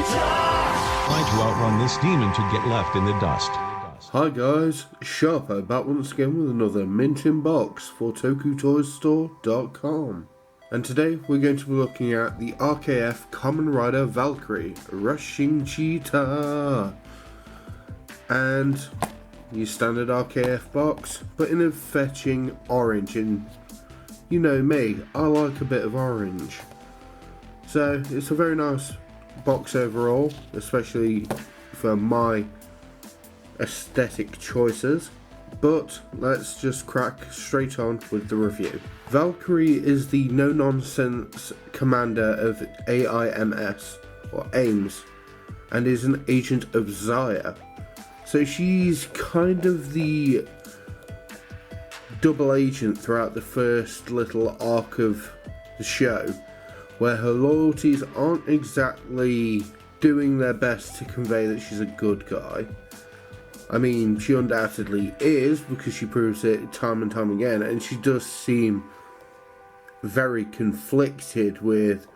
Try to outrun this demon to get left in the dust. Hi guys, Sharpo back once again with another mint in box for TokuToyStore.com. And today we're going to be looking at the RKF Kamen Rider Valkyrie Rushing Cheetah. And your standard RKF box, but in a fetching orange, and you know me, I like a bit of orange. So it's a very nice box overall, especially for my aesthetic choices. But let's just crack straight on with the review. Valkyrie is the no-nonsense commander of AIMS, or AIMS, and is an agent of Zaya. So she's kind of the double agent throughout the first little arc of the show, where her loyalties aren't exactly doing their best to convey that she's a good guy. I mean, she undoubtedly is, because she proves it time and time again, and she does seem very conflicted with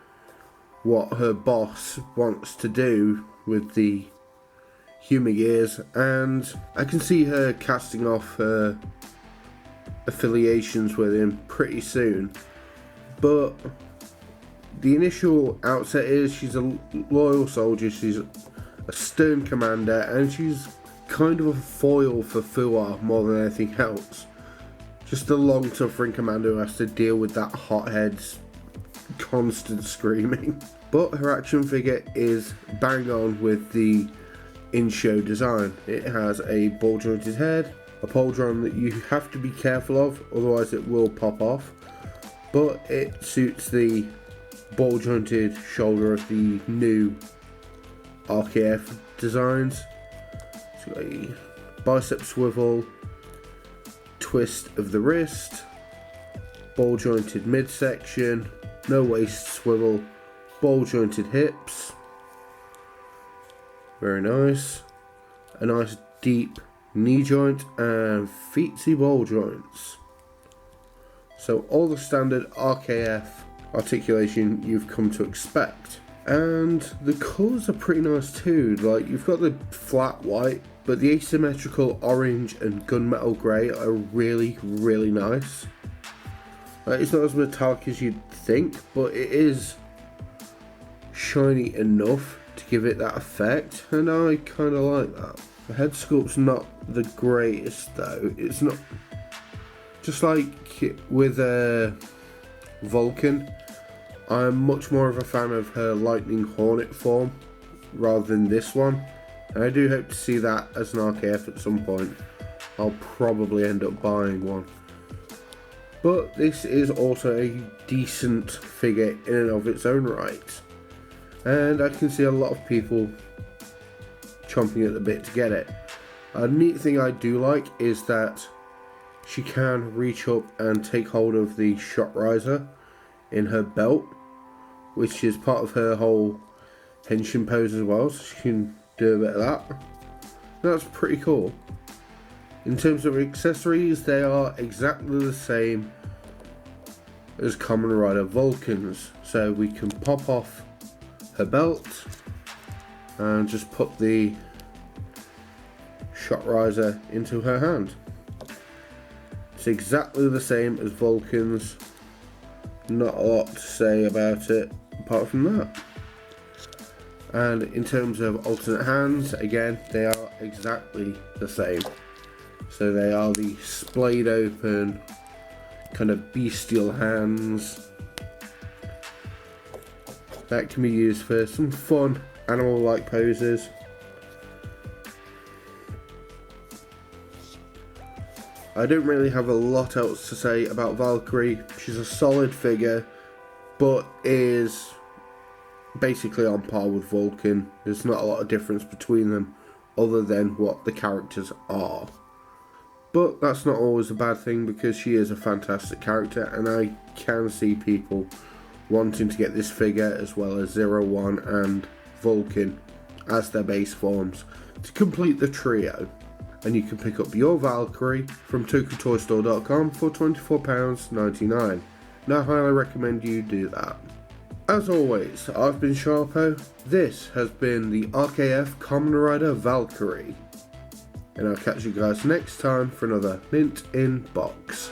what her boss wants to do with the human gears, and I can see her casting off her affiliations with him pretty soon. But the initial outset is she's a loyal soldier, she's a stern commander, and she's kind of a foil for Fuwa more than anything else. Just a long-suffering commander who has to deal with that hothead's constant screaming. But her action figure is bang on with the in-show design. It has a ball-jointed head, a pauldron that you have to be careful of, otherwise it will pop off, but it suits the ball-jointed shoulder of the new RKF designs. It's got a bicep swivel, twist of the wrist, ball-jointed midsection, no waist swivel, ball-jointed hips. Very nice. A nice deep knee joint and feetsy ball joints. So all the standard RKF articulation you've come to expect. And the colours are pretty nice too. Like, you've got the flat white, but the asymmetrical orange and gunmetal grey are really, really nice. It's not as metallic as you'd think, but it is shiny enough to give it that effect, and I kind of like that. The head sculpt's not the greatest though. It's not, just like with Vulcan, I'm much more of a fan of her Lightning Hornet form rather than this one, and I do hope to see that as an RKF at some point. I'll probably end up buying one. But this is also a decent figure in and of its own right, and I can see a lot of people chomping at the bit to get it. A neat thing I do like is that she can reach up and take hold of the shot riser in her belt, which is part of her whole henshin pose as well, so she can do a bit of that. That's pretty cool. In terms of accessories, they are exactly the same as Kamen Rider Vulcan's, so we can pop off her belt and just put the shot riser into her hand. It's exactly the same as Vulcan's. Not a lot to say about it apart from that. And in terms of alternate hands, again, they are exactly the same. So they are the splayed open, kind of bestial hands that can be used for some fun animal-like poses. I don't really have a lot else to say about Valkyrie. She's a solid figure, but is basically on par with Vulcan. There's not a lot of difference between them other than what the characters are. But that's not always a bad thing, because she is a fantastic character, and I can see people wanting to get this figure as well as 01 and Vulcan as their base forms to complete the trio. And you can pick up your Valkyrie from TokuToyStore.com for £24.99. And I highly recommend you do that. As always, I've been Sharpo. This has been the RKF Kamen Rider Valkyrie. And I'll catch you guys next time for another Mint in Box.